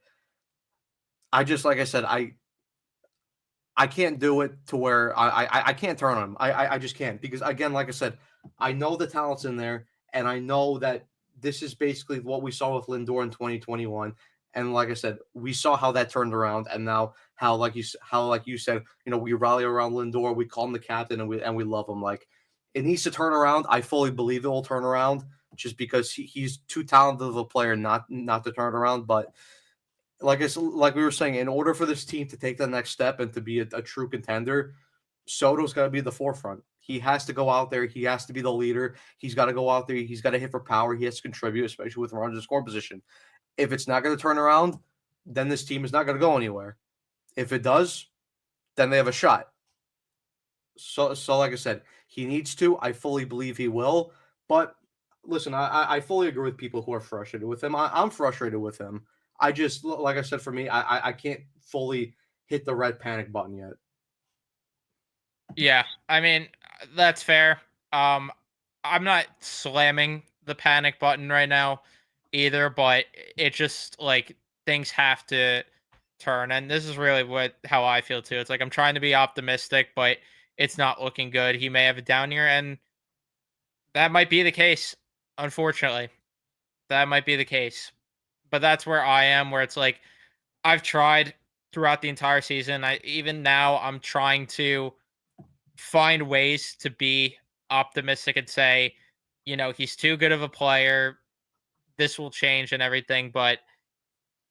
I just, like I said, I can't do it to where I can't turn on him. I just can't, because again, like I said, I know the talent's in there, and I know that this is basically what we saw with Lindor in 2021. And like I said, we saw how that turned around, and now how like you said, we rally around Lindor, we call him the captain, and we love him. Like it needs to turn around. I fully believe it will turn around, just because he's too talented of a player not to turn around. But like we were saying, in order for this team to take the next step and to be a true contender, Soto's got to be at the forefront. He has to go out there. He has to be the leader. He's got to go out there. He's got to hit for power. He has to contribute, especially with runners in score position. If it's not going to turn around, then this team is not going to go anywhere. If it does, then they have a shot. So like I said, he needs to. I fully believe he will. But listen, I fully agree with people who are frustrated with him. I'm frustrated with him. I just, like I said, for me, I can't fully hit the red panic button yet. Yeah, I mean, that's fair. Um, I'm not slamming the panic button right now either, but it just like things have to turn, and this is really what how I feel too. It's like I'm trying to be optimistic, but it's not looking good. He may have a down year, and that might be the case. Unfortunately, that might be the case. But that's where I am, where it's like I've tried throughout the entire season. I even now I'm trying to find ways to be optimistic and say, he's too good of a player. This will change and everything. But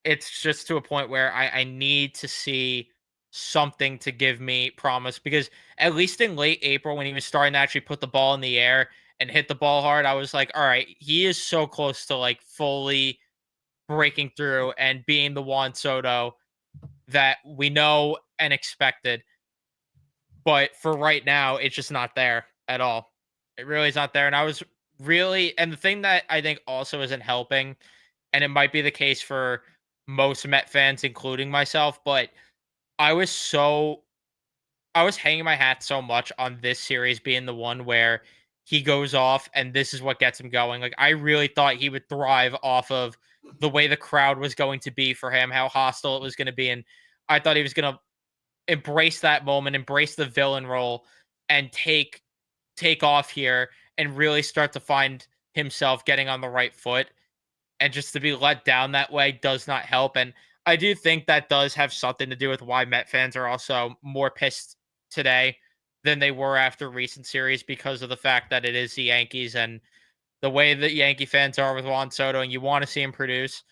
it's just to a point where I need to see something to give me promise because at least in late April, when he was starting to actually put the ball in the air and hit the ball hard, I was like, all right, he is so close to like fully breaking through and being the Juan Soto that we know and expected. But for right now, it's just not there at all. It really is not there. And I was really, and the thing that I think also isn't helping, and it might be the case for most Met fans, including myself, but I was so, I was hanging my hat so much on this series being the one where he goes off and this is what gets him going. Like, I really thought he would thrive off of the way the crowd was going to be for him, how hostile it was going to be. And I thought he was going to embrace that moment, embrace the villain role, and take off here and really start to find himself getting on the right foot. And just to be let down that way does not help. And I do think that does have something to do with why Met fans are also more pissed today than they were after recent series because of the fact that it is the Yankees and the way that Yankee fans are with Juan Soto, and you want to see him produce.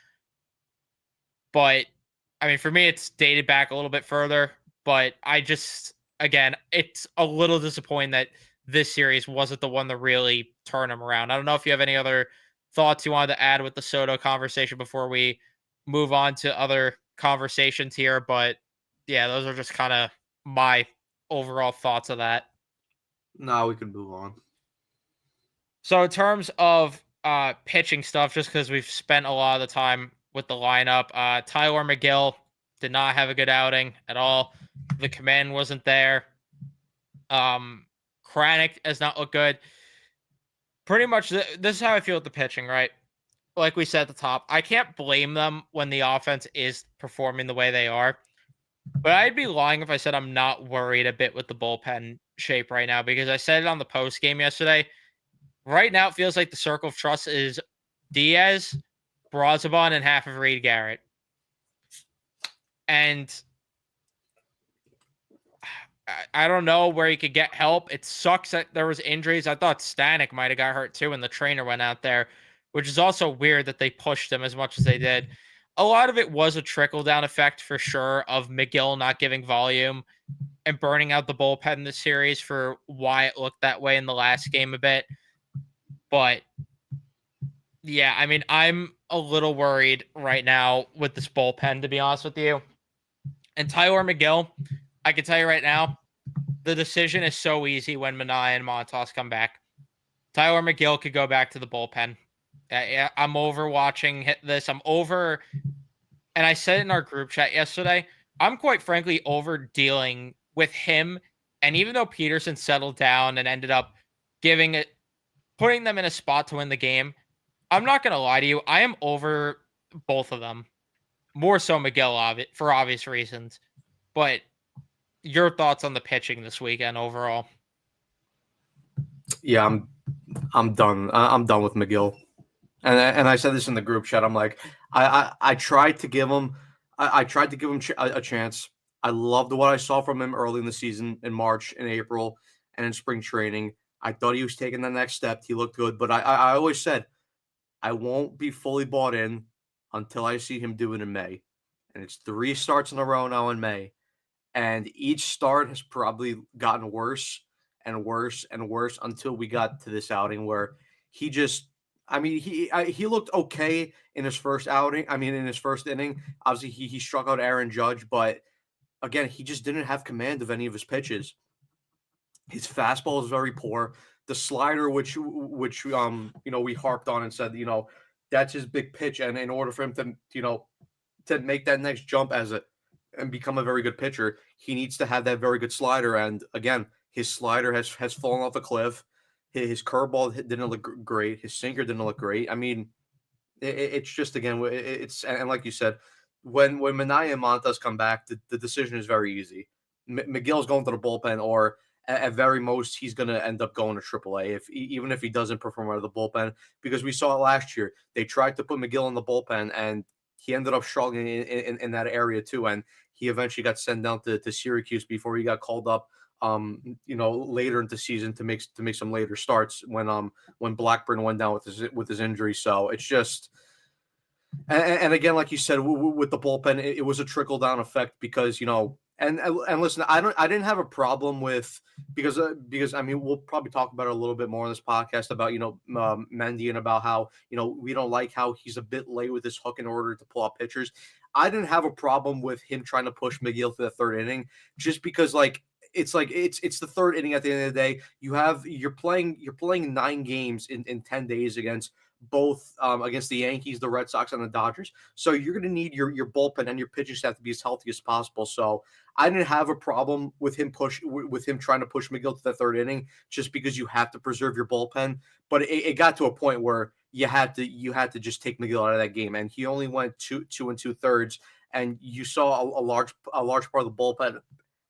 But I mean, for me, it's dated back a little bit further. But I just, again, it's a little disappointing that this series wasn't the one to really turn him around. I don't know if you have any other thoughts you wanted to add with the Soto conversation before we move on to other conversations here. But yeah, those are just kind of my overall thoughts of that. Now we can move on. So in terms of pitching stuff, just because we've spent a lot of the time with the lineup, Tyler McGill did not have a good outing at all. The command wasn't there. Kranick has not looked good. Pretty much, this is how I feel with the pitching, right? Like we said at the top, I can't blame them when the offense is performing the way they are. But I'd be lying if I said I'm not worried a bit with the bullpen shape right now because I said it on the post game yesterday. Right now, it feels like the circle of trust is Diaz, Brazaban, and half of Reed Garrett. And I don't know where he could get help. It sucks that there was injuries. I thought Stanek might have got hurt too when the trainer went out there, which is also weird that they pushed him as much as they did. A lot of it was a trickle-down effect for sure of McGill not giving volume and burning out the bullpen this series for why it looked that way in the last game a bit. But yeah, I mean, I'm a little worried right now with this bullpen, to be honest with you. And Tyler McGill, I can tell you right now, the decision is so easy when Manaea and Montas come back. Tyler McGill could go back to the bullpen. I'm over watching this. I'm over, and I said in our group chat yesterday, I'm quite frankly over dealing with him. And even though Peterson settled down and ended up giving it, putting them in a spot to win the game, I'm not going to lie to you. I am over both of them. More so McGill for obvious reasons. But your thoughts on the pitching this weekend overall? Yeah, I'm done. I'm done with McGill. And I said this in the group chat. I'm like, I tried to give him, I tried to give him a chance. I loved what I saw from him early in the season, in March, in April, and in spring training. I thought he was taking the next step. He looked good, but I always said I won't be fully bought in until I see him do it in May. And it's 3 starts in a row now in May, and each start has probably gotten worse and worse and worse until we got to this outing where he just, I mean, he looked okay in his first outing. I mean, in his first inning, obviously he struck out Aaron Judge, but again, he just didn't have command of any of his pitches. His fastball is very poor. The slider, which we harped on and said, that's his big pitch, and in order for him to to make that next jump and become a very good pitcher, he needs to have that very good slider. And again, his slider has fallen off a cliff. His curveball didn't look great. His sinker didn't look great. I mean, it's just again, it's and like you said, when Minaya and Montas come back, the decision is very easy. McGill's going to the bullpen, or at very most, he's going to end up going to AAA even if he doesn't perform out of the bullpen. Because we saw it last year, they tried to put McGill in the bullpen, and he ended up struggling in that area too. And he eventually got sent down to Syracuse before he got called up. Later into season to make some later starts when Blackburn went down with his injury. So it's just and again, like you said, with the bullpen, it was a trickle down effect because and listen, I didn't have a problem with because I mean we'll probably talk about it a little bit more on this podcast about Mendy and about how we don't like how he's a bit late with his hook in order to pull out pitchers. I didn't have a problem with him trying to push McGill to the third inning just because it's the third inning at the end of the day. You're playing 9 games in 10 days against both against the Yankees, the Red Sox, and the Dodgers. So you're going to need your bullpen and your pitching staff to be as healthy as possible. So I didn't have a problem with him trying to push McGill to the third inning just because you have to preserve your bullpen. But it got to a point where you had to just take McGill out of that game, and he only went two and 2/3, and you saw a large part of the bullpen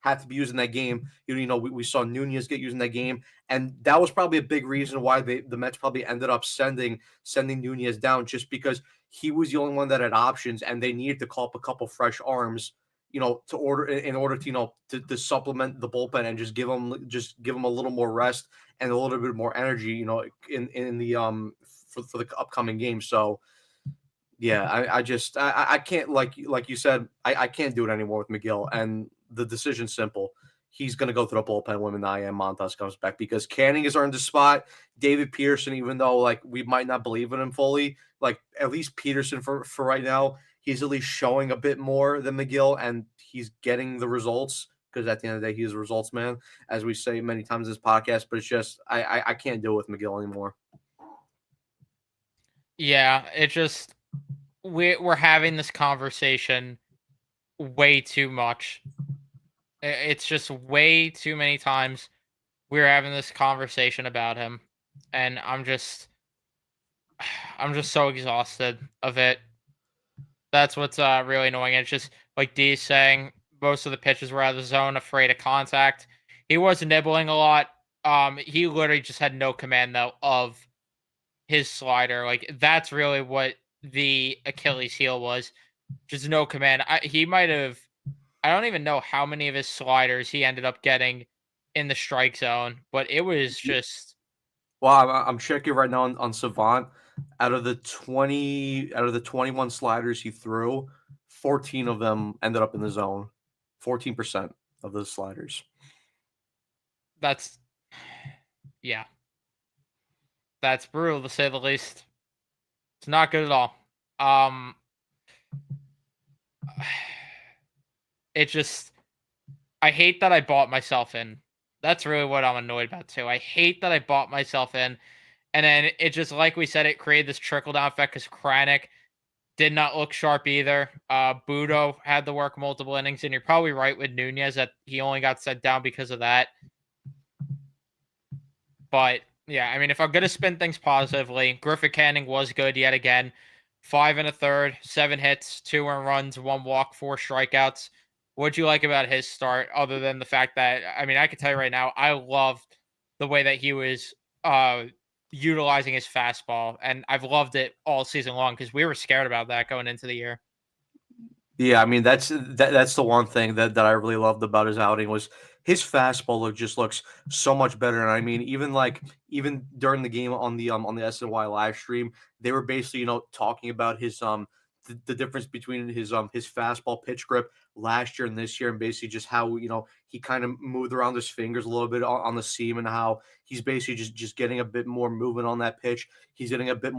had to be used in that game. We saw Nunez get used in that game, and that was probably a big reason why the Mets probably ended up sending Nunez down, just because he was the only one that had options, and they needed to call up a couple fresh arms, in order to supplement the bullpen and just give them a little more rest and a little bit more energy, in the for the upcoming game. So yeah, I can't, like you said, I can't do it anymore with McGill, and the decision's simple. He's going to go to the bullpen when Minaya and Montas comes back because Canning has earned a spot. David Peterson, even though like we might not believe in him fully, like at least Peterson for right now, he's at least showing a bit more than McGill, and he's getting the results because at the end of the day, he's a results man, as we say many times in this podcast. But it's just I can't do it with McGill anymore. Yeah, it just we're having this conversation way too much. It's just way too many times we're having this conversation about him, and I'm just so exhausted of it. That's what's really annoying. It's just like D's saying, most of the pitches were out of the zone, afraid of contact. He was nibbling a lot. He literally just had no command though of his slider. Like that's really what the Achilles heel was. Just no command. He might have. I don't even know how many of his sliders he ended up getting in the strike zone, but it was just Well, I'm checking right now on Savant. Out of the 21 sliders he threw, 14 of them ended up in the zone. 14% of those sliders. that's yeah, that's brutal to say the least. It's not good at all. Um, it just I hate that I bought myself in. That's really what I'm annoyed about too. I hate that I bought myself in, and then it just like we said, it created this trickle down effect because Kranick did not look sharp either. Budo had to work multiple innings, and you're probably right with Nunez that he only got set down because of that. But yeah, I mean, if I'm gonna spin things positively, Griffith Canning was good yet again. 5 1/3, 7 hits, 2 earned runs, 1 walk, 4 strikeouts. What'd you like about his start, other than the fact that I mean, I can tell you right now, I loved the way that he was utilizing his fastball, and I've loved it all season long because we were scared about that going into the year. Yeah, I mean that's the one thing that I really loved about his outing was his fastball just looks so much better. And I mean, even during the game on the SNY live stream, they were basically talking about the difference between his fastball pitch grip last year and this year, and basically just how he kind of moved around his fingers a little bit on the seam, and how he's basically just getting a bit more movement on that pitch. He's getting a bit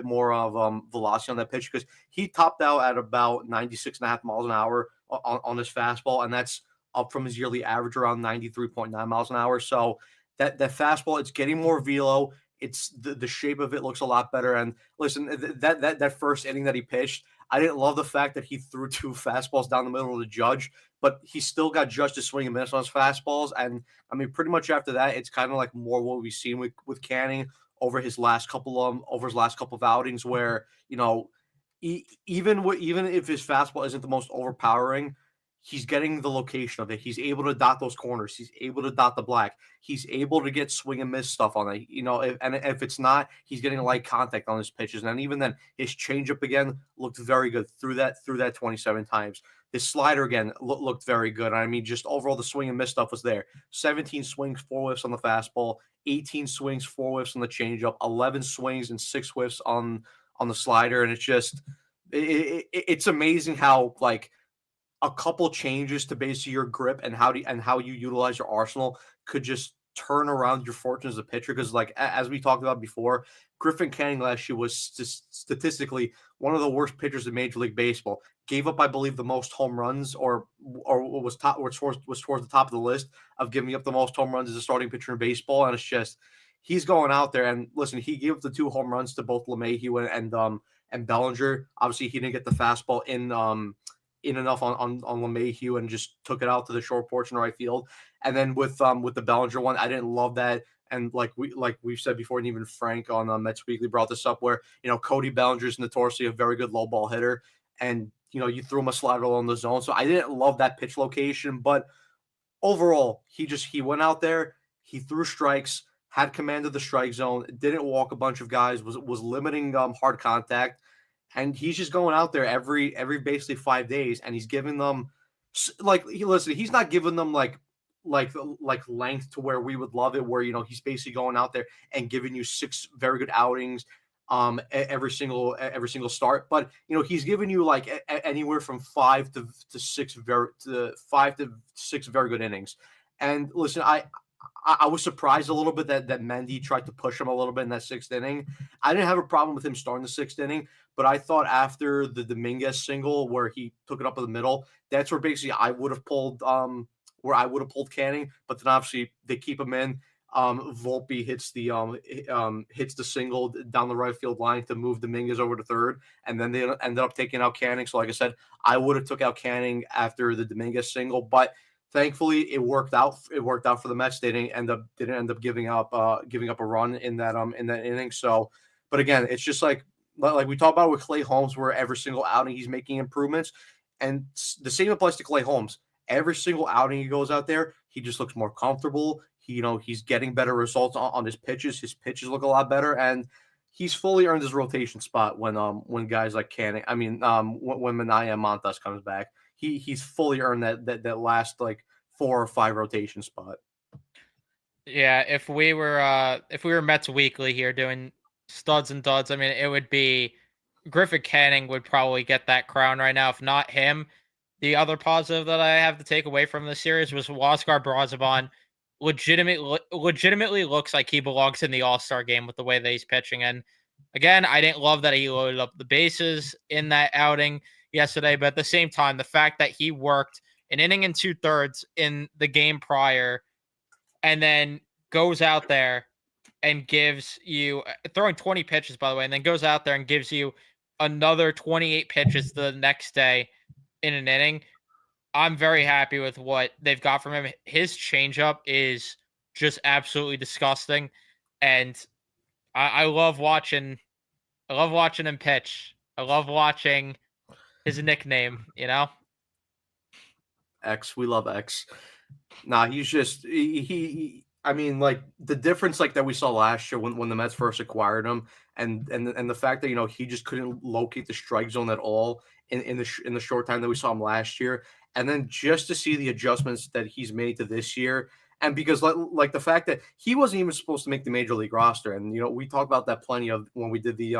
more of velocity on that pitch because he topped out at about 96.5 miles an hour on his fastball, and that's up from his yearly average around 93.9 miles an hour. So that fastball, it's getting more velo. It's the shape of it looks a lot better. And listen, that first inning that he pitched, I didn't love the fact that he threw two fastballs down the middle of the Judge, but he still got judged to swing and miss on his fastballs. And I mean, pretty much after that, it's kind of like more what we've seen with Canning over his last couple of outings, where even if his fastball isn't the most overpowering, he's getting the location of it. He's able to dot those corners. He's able to dot the black. He's able to get swing and miss stuff on it. And if it's not, he's getting light contact on his pitches. And even then, his changeup again looked very good through that 27 times. His slider again looked very good. I mean, just overall the swing and miss stuff was there. 17 swings, 4 whiffs on the fastball, 18 swings, 4 whiffs on the changeup, 11 swings and 6 whiffs on the slider. And it's amazing how like a couple changes to basically your grip and how you utilize your arsenal could just turn around your fortune as a pitcher. Because like as we talked about before, Griffin Canning last year was statistically one of the worst pitchers in Major League Baseball. Gave up, I believe, the most home runs, or was towards the top of the list of giving up the most home runs as a starting pitcher in baseball. And it's just he's going out there and listen. He gave up the 2 home runs to both LeMahieu and Bellinger. Obviously, he didn't get the fastball in enough on LeMahieu and just took it out to the short porch in right field. And then with the Bellinger one, I didn't love that. And we've said before, and even Frank on Mets Weekly brought this up, where Cody Bellinger is notoriously a very good low ball hitter, and you threw him a slider along the zone. So I didn't love that pitch location, but overall, he went out there, he threw strikes, had command of the strike zone, didn't walk a bunch of guys, was limiting hard contact, and he's just going out there every basically 5 days, and he's giving them he's not giving them like length to where we would love it, where he's basically going out there and giving you 6 very good outings every single start, but he's giving you like anywhere from 5 to 6 very good innings. And listen, I was surprised a little bit that Mendy tried to push him a little bit in that 6th inning. I didn't have a problem with him starting the 6th inning, but I thought after the Dominguez single where he took it up in the middle, that's where basically I would have pulled Canning, but then obviously they keep him in. Volpe hits the single down the right field line to move Dominguez over to third, and then they ended up taking out Canning. So like I said, I would have took out Canning after the Dominguez single, but thankfully it worked out. It worked out for the Mets. They didn't end up giving up a run in that inning. So, but again, it's just like we talked about with Clay Holmes, where every single outing he's making improvements, and the same applies to Clay Holmes. Every single outing he goes out there, he just looks more comfortable. He's getting better results on his pitches. His pitches look a lot better, and he's fully earned his rotation spot when guys like Canning, when Minaya and Montas comes back, he's fully earned that last like 4 or 5 rotation spot. Yeah, if we were Mets Weekly here doing studs and duds, I mean, it would be Griffin Canning would probably get that crown right now. If not him, the other positive that I have to take away from this series was Huascar Braziban legitimately looks like he belongs in the All-Star game with the way that he's pitching. And again, I didn't love that he loaded up the bases in that outing yesterday, but at the same time, the fact that he worked an inning and 2/3 in the game prior and then goes out there and gives you throwing 20 pitches, by the way, and then goes out there and gives you another 28 pitches the next day in an inning. I'm very happy with what they've got from him. His changeup is just absolutely disgusting, and I love watching. I love watching him pitch. I love watching his nickname. X, we love X. Nah, he's just I mean, like the difference, like that we saw last year when the Mets first acquired him, and the fact that he just couldn't locate the strike zone at all in the short time that we saw him last year, and then just to see the adjustments that he's made to this year, and because like the fact that he wasn't even supposed to make the major league roster, and we talked about that plenty of when we did the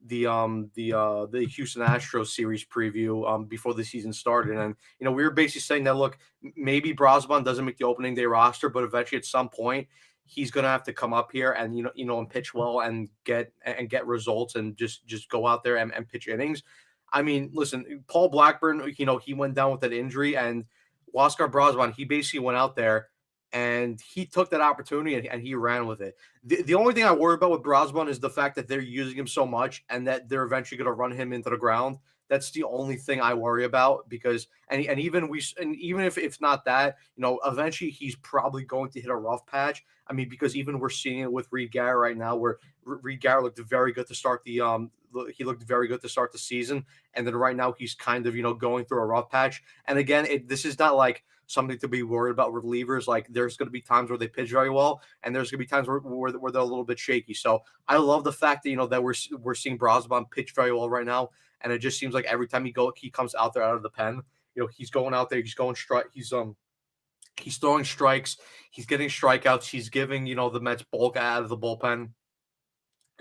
Houston Astros series preview before the season started, and we were basically saying that look, maybe Brosman doesn't make the opening day roster, but eventually at some point he's gonna have to come up here and and pitch well and get results and just go out there and pitch innings. I mean, listen, Paul Blackburn, he went down with that injury, and Oscar Brosman, he basically went out there and he took that opportunity and he ran with it. The only thing I worry about with Brosman is the fact that they're using him so much and that they're eventually going to run him into the ground. That's the only thing I worry about because and even if it's not that, eventually he's probably going to hit a rough patch. I mean, because even we're seeing it with Reed Garrett right now, where Reed Garrett looked very good to start he looked very good to start the season, and then right now he's kind of going through a rough patch. And again, this is not like something to be worried about relievers. Like there's going to be times where they pitch very well, and there's going to be times where they're a little bit shaky. So I love the fact that that we're seeing Brosman pitch very well right now, and it just seems like every time he comes out there out of the pen, he's going out there, he's going strike, he's throwing strikes, he's getting strikeouts, he's giving the Mets bulk out of the bullpen.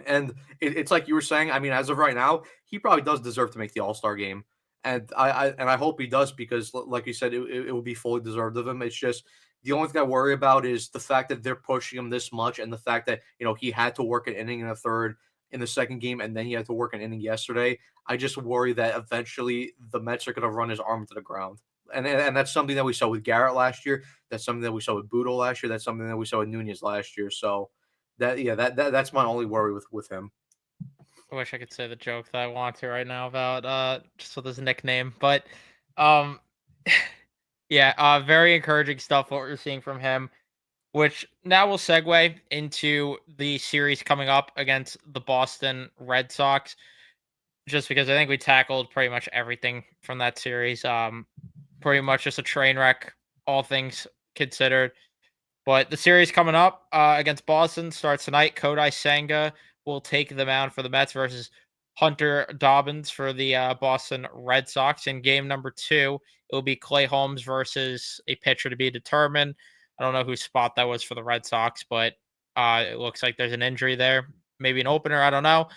And it's like you were saying. I mean, as of right now, he probably does deserve to make the All Star game, and I hope he does because, like you said, it will be fully deserved of him. It's just the only thing I worry about is the fact that they're pushing him this much, and the fact that he had to work an inning in the third in the second game, and then he had to work an inning yesterday. I just worry that eventually the Mets are going to run his arm to the ground. And that's something that we saw with Garrett last year. That's something that we saw with Budo last year. That's something that we saw with Nunez last year. So that's my only worry with him. I wish I could say the joke that I want to right now about just with his nickname, but um yeah, very encouraging stuff what we're seeing from him, which now will segue into the series coming up against the Boston Red Sox, just because I think we tackled pretty much everything from that series. Pretty much just a train wreck, all things considered. But the series coming up against Boston starts tonight. Kodai Senga will take the mound for the Mets versus Hunter Dobbins for the Boston Red Sox. In game number two, it will be Clay Holmes versus a pitcher to be determined. I don't know whose spot that was for the Red Sox, but it looks like there's an injury there. Maybe an opener. I don't know.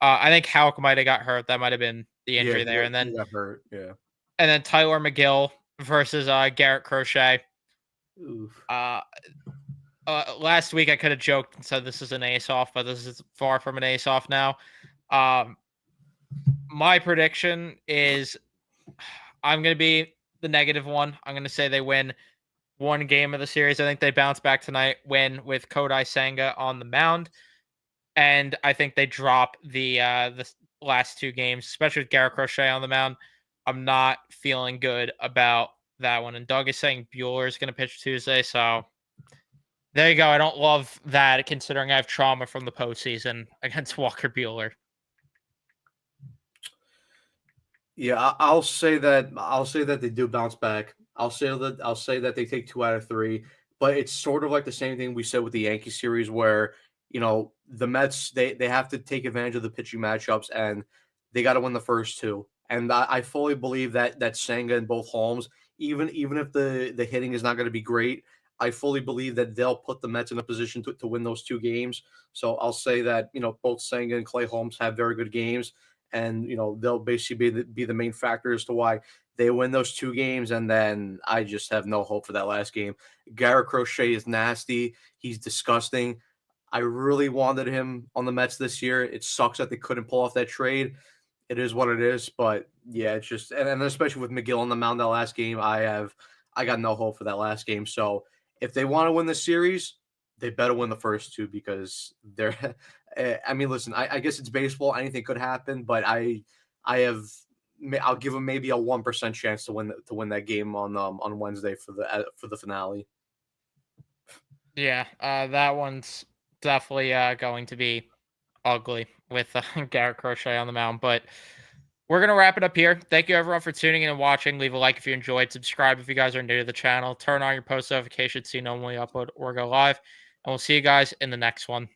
I think Houck might have got hurt. That might have been the Yeah, injury there. he got hurt. Yeah. And then Tyler McGill versus Garrett Crochet. Oof. Uh, Last week I could have joked and said this is an ace off, but this is far from an ace off now. Um, my prediction is I'm going to be the negative one. I'm going to say they win one game of the series. I think they bounce back tonight, win with Kodai Senga on the mound, and I think they drop the last two games, especially with Garrett Crochet on the mound. I'm not feeling good about that one. And Doug is saying Bueller is going to pitch Tuesday, so there you go. I don't love that considering I have trauma from the postseason against Walker Bueller. Yeah, I'll say that. I'll say that they do bounce back. I'll say that they take 2 out of 3. But it's sort of like the same thing we said with the Yankee series, where the Mets they have to take advantage of the pitching matchups, and they got to win the first two. And I fully believe that Senga and both Holmes, even if the hitting is not going to be great, I fully believe that they'll put the Mets in a position to win those 2 games. So I'll say that both Senga and Clay Holmes have very good games, and they'll basically be the main factor as to why they win those 2 games. And then I just have no hope for that last game. Garrett Crochet is nasty. He's disgusting. I really wanted him on the Mets this year. It sucks that they couldn't pull off that trade. It is what it is, but yeah, it's just and especially with McGill on the mound that last game, I got no hope for that last game. So if they want to win the series, they better win the first two because they're. I mean, listen, I guess it's baseball; anything could happen, but I'll give them maybe a 1% chance to win that game on Wednesday for the finale. Yeah, that one's definitely going to be ugly with Garrett Crochet on the mound. But we're going to wrap it up here. Thank you, everyone, for tuning in and watching. Leave a like if you enjoyed. Subscribe if you guys are new to the channel. Turn on your post notifications so you know when we upload or go live. And we'll see you guys in the next one.